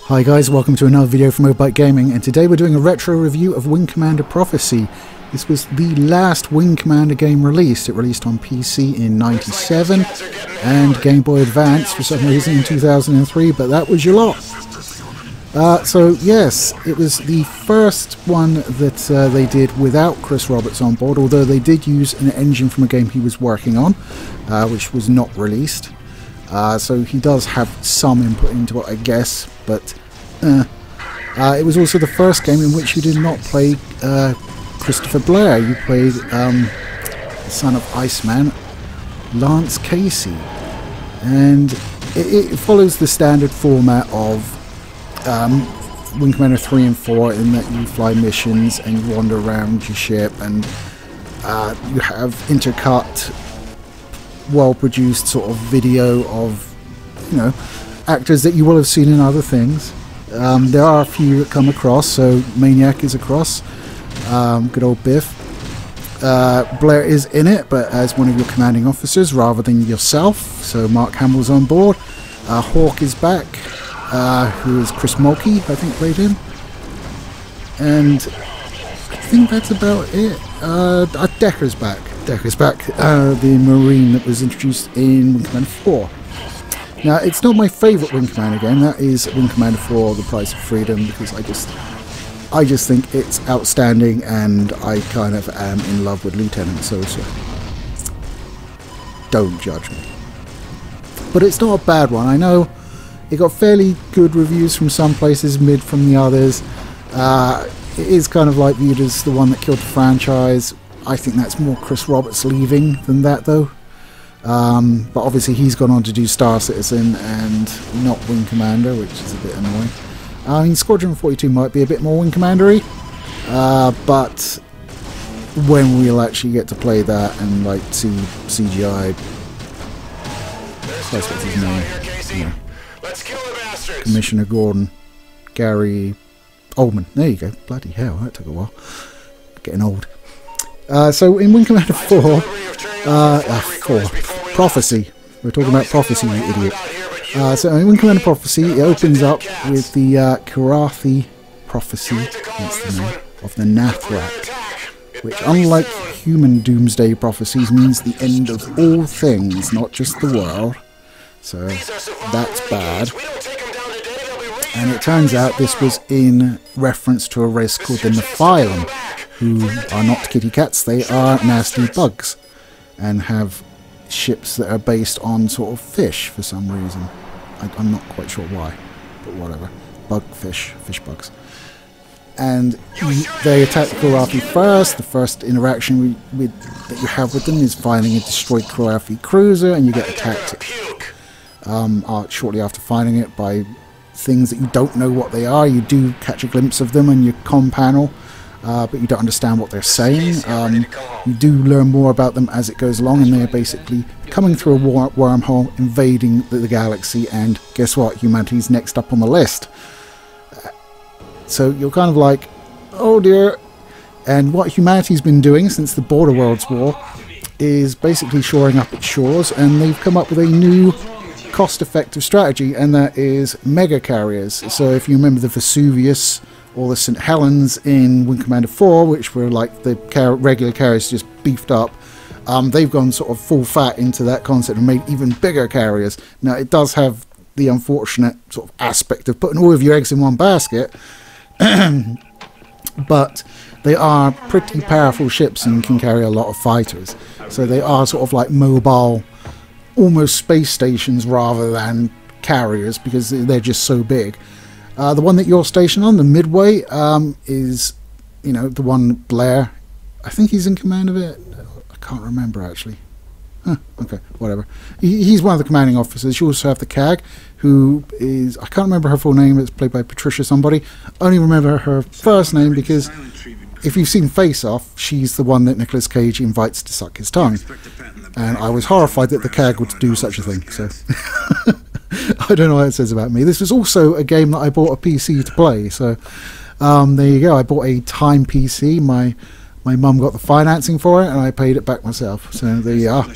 Hi guys, welcome to another video from Mobile Gaming, and today we're doing a retro review of Wing Commander Prophecy. This was the last Wing Commander game released. It released on PC in '97 and Game Boy Advance for some reason in 2003, but that was your lot. So yes, it was the first one that they did without Chris Roberts on board, although they did use an engine from a game he was working on, which was not released. So he does have some input into it, I guess, but it was also the first game in which you did not play Christopher Blair. You played the son of Iceman, Lance Casey, and it follows the standard format of Wing Commander 3 and 4 in that you fly missions and you wander around your ship, and you have intercut well-produced sort of video of, you know, actors that you will have seen in other things. There are a few that come across, so Maniac is across, good old Biff. Blair is in it, but as one of your commanding officers rather than yourself, so Mark Hamill's on board. Hawk is back, who is Chris Mulkey, I think, played him. And I think that's about it. Decker's back. The Marine that was introduced in Wing Commander 4. Now, it's not my favourite Wing Commander game. That is Wing Commander 4, The Price of Freedom, because I just think it's outstanding, and I kind of am in love with Lieutenant Sosa. Don't judge me. But it's not a bad one. I know it got fairly good reviews from some places, mid from the others. It is kind of like viewed as the one that killed the franchise. I think that's more Chris Roberts leaving than that, though. But obviously he's gone on to do Star Citizen and not Wing Commander, which is a bit annoying. I mean, Squadron 42 might be a bit more Wing Commander-y, but when we'll actually get to play that and like see CGI, that's what's his name. Yeah. Commissioner Gordon, Gary Oldman. There you go. Bloody hell, that took a while. Getting old. So in Wing Commander 4, Prophecy. We're talking about Prophecy, you idiot. So in Wing Commander Prophecy, it opens up with the Karathi Prophecy, that's the name, of the Nathrak, which, unlike human doomsday prophecies, means the end of all things, not just the world. So that's bad. And it turns out this was in reference to a race called the Nephilim, who are not kitty cats, they are nasty bugs, and have ships that are based on sort of fish for some reason. I'm not quite sure why, but whatever. Fish bugs. And they attack the Karathi first. The first interaction that you have with them is finding a destroyed Karathi cruiser, and you get attacked shortly after finding it by things that you don't know what they are. You do catch a glimpse of them in your comm panel, but you don't understand what they're saying. You do learn more about them as it goes along, and they're basically coming through a wormhole, invading the galaxy, and guess what? Humanity's next up on the list. So you're kind of like, oh dear. And what humanity's been doing since the Border Worlds War is basically shoring up its shores, and they've come up with a new cost-effective strategy, and that is mega carriers. So if you remember the Vesuvius or the St. Helens in Wing Commander 4, which were like the regular carriers just beefed up, they've gone sort of full fat into that concept and made even bigger carriers. Now, it does have the unfortunate sort of aspect of putting all of your eggs in one basket, but they are pretty powerful ships and can carry a lot of fighters. So they are sort of like mobile, almost space stations rather than carriers, because they're just so big. The one that you're stationed on, the Midway, is, you know, the one Blair, I think he's in command of it. I can't remember, actually. Okay, whatever. He's one of the commanding officers. You also have the CAG, who is, I can't remember her full name, it's played by Patricia somebody. I only remember her first name because if you've seen Face Off, she's the one that Nicolas Cage invites to suck his tongue. And I was horrified that the CAG would do such a thing, so I don't know what it says about me. This was also a game that I bought a PC to play, so there you go. I bought a Time PC. My mum got the financing for it, and I paid it back myself. So there you are.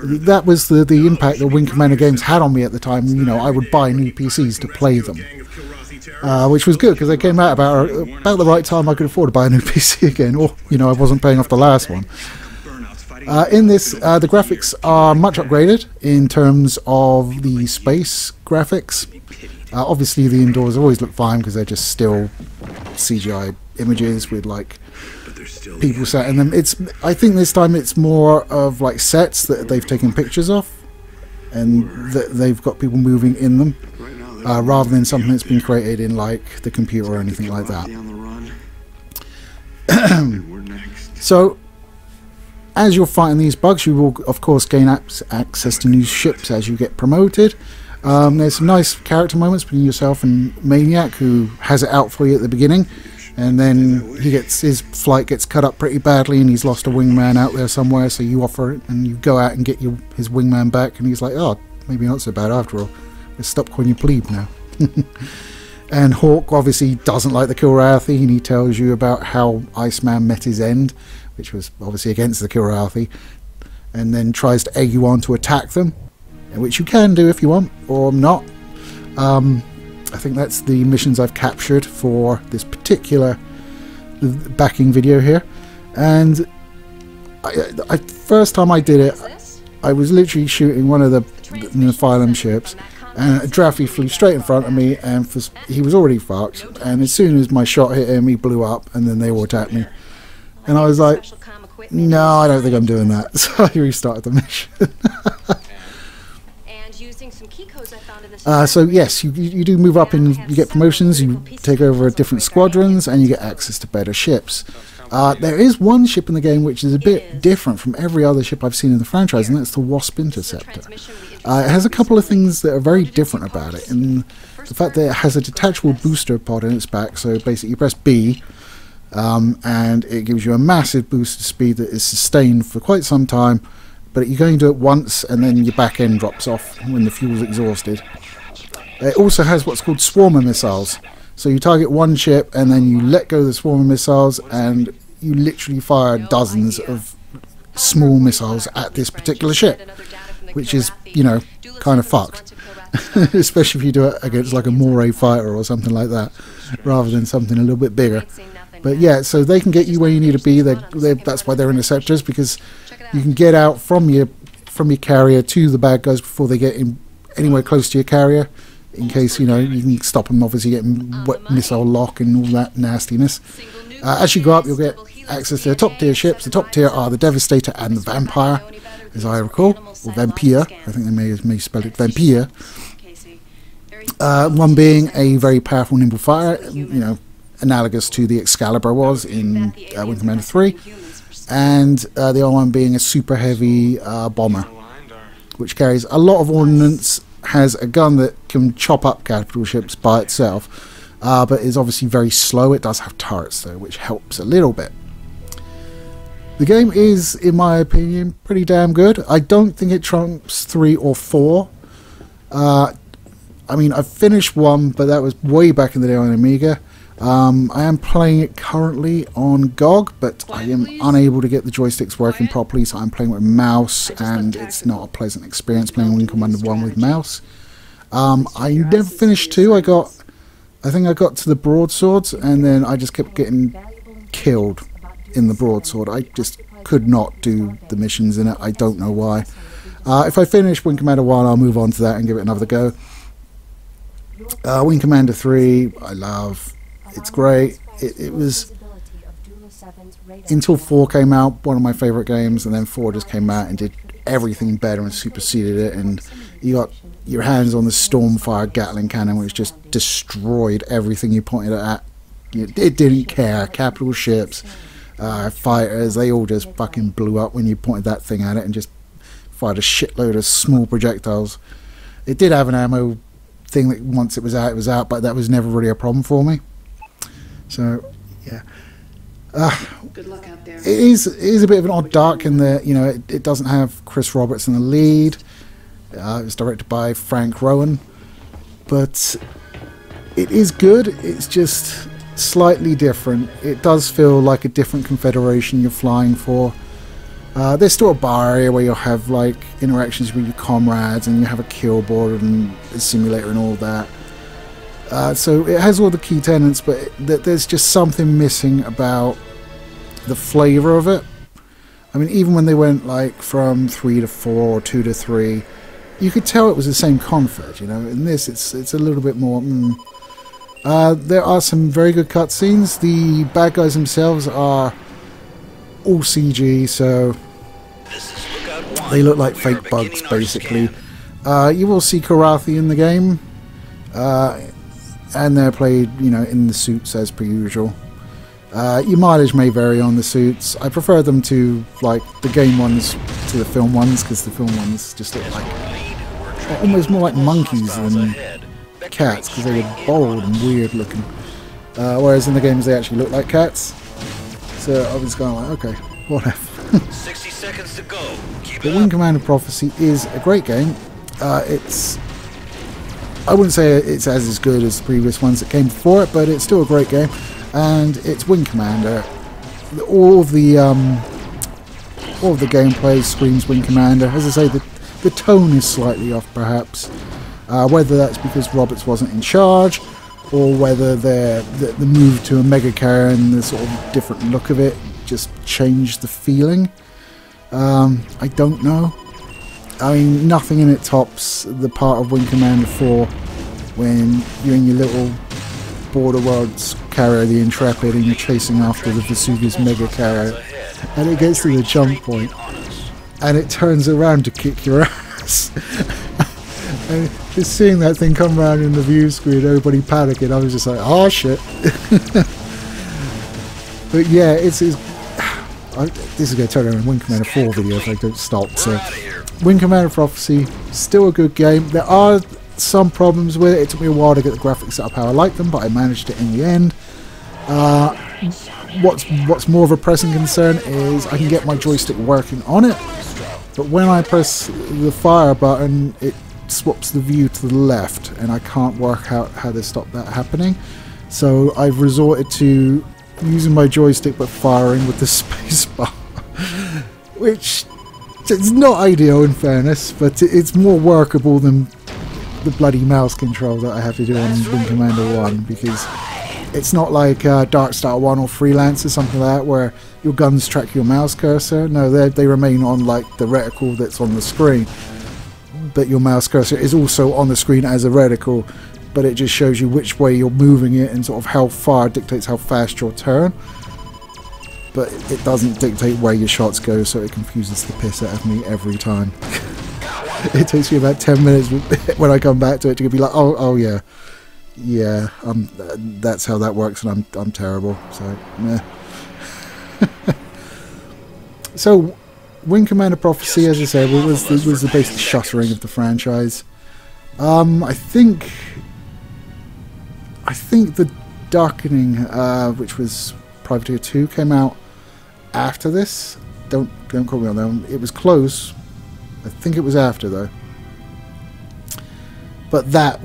that was the impact that Wing Commander games had on me at the time. You know, I would buy new PCs to play them. which was good because they came out about the right time I could afford to buy a new PC again, or I wasn't paying off the last one. In this, the graphics are much upgraded in terms of the space graphics. Obviously, the indoors always look fine because they're just still CGI images with like people sat in them. I think this time it's more of like sets that they've taken pictures of, and that they've got people moving in them, rather than something that's been created in like the computer or anything like that. So, as you're fighting these bugs, you will of course gain access to new ships as you get promoted. There's some nice character moments between yourself and Maniac, who has it out for you at the beginning, and then his flight gets cut up pretty badly and he's lost a wingman out there somewhere, so you offer it and you go out and get his wingman back, and he's like, oh, maybe not so bad after all, let's stop calling you plebe now. And Hawk obviously doesn't like the Kilrathi, and he tells you about how Iceman met his end, which was obviously against the Kilrathi, and then tries to egg you on to attack them, which you can do if you want, or not. I think that's the missions I've captured for this particular backing video here. And first time I did it, I was literally shooting one of the Nephilim ships, and a Draffy flew straight in front of me, and he was already fucked. And as soon as my shot hit him, he blew up, and then they all attacked me. And I was like, no, I don't think I'm doing that. So I restarted the mission. So yes, you do move up and you get promotions, you take over different squadrons, and you get access to better ships. There is one ship in the game which is a bit different from every other ship I've seen in the franchise, and that's the Wasp Interceptor. It has a couple of things that are very different about it, and the fact that it has a detachable booster pod in its back, so basically you press B, and it gives you a massive boost of speed that is sustained for quite some time, but you can only do it once and then your back end drops off when the fuel's exhausted. It also has what's called swarmer missiles, so you target one ship and then you let go of the swarmer missiles, and you literally fire dozens of small missiles at this particular ship, which is, kind of fucked. Especially if you do it against like a Moray fighter or something like that, rather than something a little bit bigger. But yeah, so they can get you where you need to be. That's why they're interceptors, because you can get out from your carrier to the bad guys before they get anywhere close to your carrier, in case you can stop them obviously getting wet missile lock and all that nastiness. As you go up, you'll get access to the top tier ships. The top tier are the Devastator and the Vampire, as I recall, or Vampire. I think they may spell it Vampire. One being a very powerful nimble fighter, analogous to the Excalibur was in Wing Commander 3, and the other one being a super heavy bomber, which carries a lot of ordnance, has a gun that can chop up capital ships by itself, but is obviously very slow. It does have turrets though, which helps a little bit. The game is, in my opinion, pretty damn good. I don't think it trumps 3 or 4. I mean, I've finished 1, but that was way back in the day on Amiga. I am playing it currently on GOG, but I am unable to get the joysticks working properly, so I'm playing with mouse, and it's not a pleasant experience playing Wing Commander 1 with mouse. I never finished 2. I think I got to the broadswords, and then I just kept getting killed in the broadsword. I just could not do the missions in it. I don't know why. If I finish Wing Commander 1, I'll move on to that and give it another go. Wing Commander 3, I love. It's great. It was, until 4 came out, one of my favourite games, and then 4 just came out and did everything better and superseded it, and you got your hands on the Stormfire Gatling cannon, which just destroyed everything you pointed at. It didn't care. Capital ships, fighters, they all just fucking blew up when you pointed that thing at it and just fired a shitload of small projectiles. It did have an ammo thing that once it was out, but that was never really a problem for me. So, yeah. Good luck out there. It is a bit of an odd dark in that, it doesn't have Chris Roberts in the lead. It was directed by Frank Rowan. But it is good. It's just slightly different. It does feel like a different confederation you're flying for. There's still a bar area where you'll have like interactions with your comrades, and you have a kill board and a simulator and all that. So it has all the key tenets, but there's just something missing about the flavour of it. I mean, even when they went like from 3 to 4 or 2 to 3, you could tell it was the same config, you know. In this, it's a little bit more. There are some very good cutscenes. The bad guys themselves are all CG, so they look like fake bugs, basically. You will see Karathi in the game, and they're played, you know, in the suits as per usual. Your mileage may vary on the suits. I prefer them to, like, the game ones to the film ones, because the film ones just look like almost more like monkeys than cats, because they were bold and weird looking. Whereas in the games they actually look like cats. So I was kind of like, okay, whatever. 60 seconds to go. But Wing Commander Prophecy is a great game. I wouldn't say it's as good as the previous ones that came before it, but it's still a great game. And it's Wing Commander. All of the gameplay screams Wing Commander. As I say, the tone is slightly off, perhaps. Whether that's because Roberts wasn't in charge, or whether the move to a mega carrier and the sort of different look of it just changed the feeling. I don't know. I mean, nothing in it tops the part of Wing Commander 4 when you're in your little Border Worlds carrier, the Intrepid, and you're chasing after the Vesuvius mega carrier, and it gets to the jump point, and it turns around to kick your ass. And just seeing that thing come around in the view screen, everybody panicking, I was just like, oh shit. But yeah, this is going to turn around Wing Commander 4 video if I don't stop. So Wing Commander Prophecy, still a good game. There are some problems with it. It took me a while to get the graphics set up how I like them, but I managed it in the end. What's more of a pressing concern is I can get my joystick working on it, but when I press the fire button, it swaps the view to the left, and I can't work out how to stop that happening. So I've resorted to using my joystick but firing with the space bar, which is not ideal in fairness, but it's more workable than the bloody mouse control that I have to do on Wing Commander 1, because it's not like Darkstar 1 or Freelance or something like that where your guns track your mouse cursor. No, they remain on like the reticle that's on the screen, but your mouse cursor is also on the screen as a reticle, but it just shows you which way you're moving it, and sort of how far dictates how fast you'll turn. But it doesn't dictate where your shots go, so it confuses the piss out of me every time. It takes me about 10 minutes when I come back to it to be like, oh yeah, that's how that works, and I'm terrible. So, meh. So, Wing Commander Prophecy, as I said, was the basic shuttering of the franchise. I think the Darkening, which was Privateer 2, came out after this. Don't quote me on that one. It was close. I think it was after, though. But that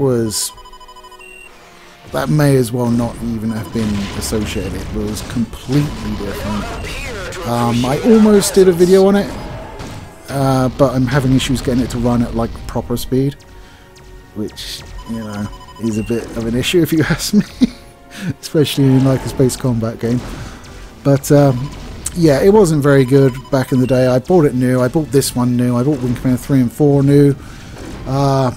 may as well not even have been associated. It was completely different. I almost did a video on it, but I'm having issues getting it to run at like proper speed, which, you know, is a bit of an issue if you ask me, especially in like a space combat game. But yeah, it wasn't very good back in the day. I bought it new. I bought this one new. I bought Wing Commander 3 and 4 new. I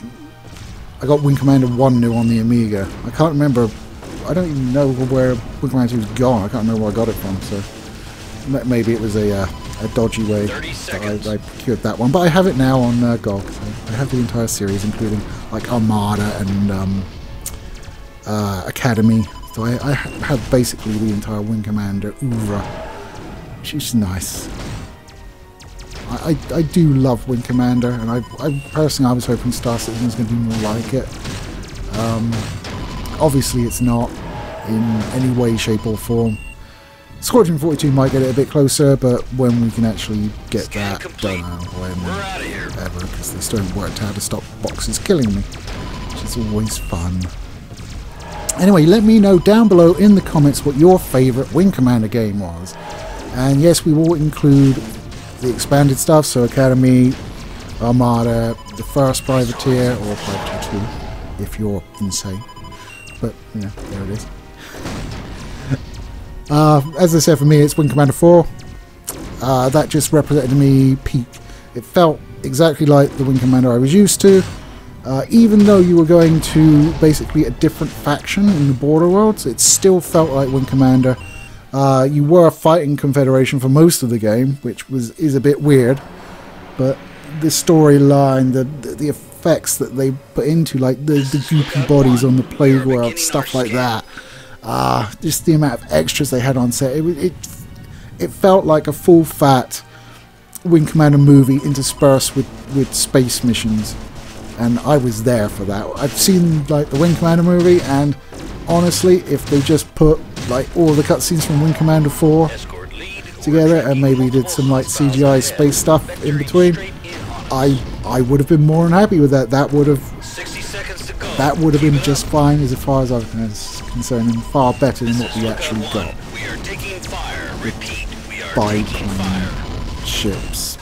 got Wing Commander 1 new on the Amiga. I can't remember. I don't even know where Wing Commander 2 was gone. I can't remember where I got it from. So maybe it was a dodgy way that I procured that one. But I have it now on GOG. So I have the entire series, including like Armada and Academy. So I have basically the entire Wing Commander oeuvre, which is nice. I do love Wing Commander, and I personally I was hoping Star Citizen was going to be more like it. Obviously it's not in any way, shape or form. Squadron 42 might get it a bit closer, but when we can actually get that, don't know when ever, because they still haven't worked out how to stop boxes killing me, which is always fun. Anyway, let me know down below in the comments what your favourite Wing Commander game was. And yes, we will include the expanded stuff, so Academy, Armada, the first Privateer, or Privateer 2, if you're insane. but yeah, there it is. As I said, for me, it's Wing Commander 4. That just represented me peak. It felt exactly like the Wing Commander I was used to. Even though you were going to basically a different faction in the border worlds, it still felt like Wing Commander. You were fighting Confederation for most of the game, which is a bit weird, but the storyline, the effects that they put into, like the goopy bodies on the plague world, stuff like that, just the amount of extras they had on set, it felt like a full fat Wing Commander movie interspersed with space missions, and I was there for that. I've seen like the Wing Commander movie, and honestly, if they just put like all the cutscenes from Wing Commander 4 together and maybe did some like CGI space stuff in between, I would have been more than happy with that. That would have been just fine as far as I was concerned, and far better than what we actually got. Biplane ships.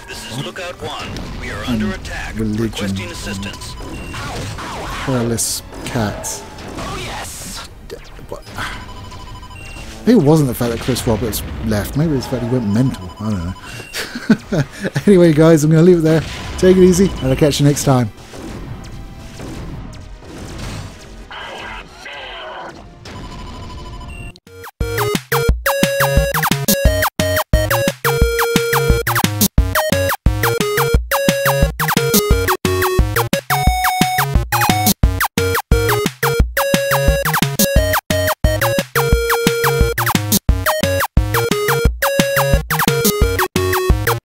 Religion. Hairless cats. Maybe it wasn't the fact that Chris Roberts left. Maybe it's the fact he went mental. I don't know. Anyway, guys, I'm going to leave it there. Take it easy, and I'll catch you next time.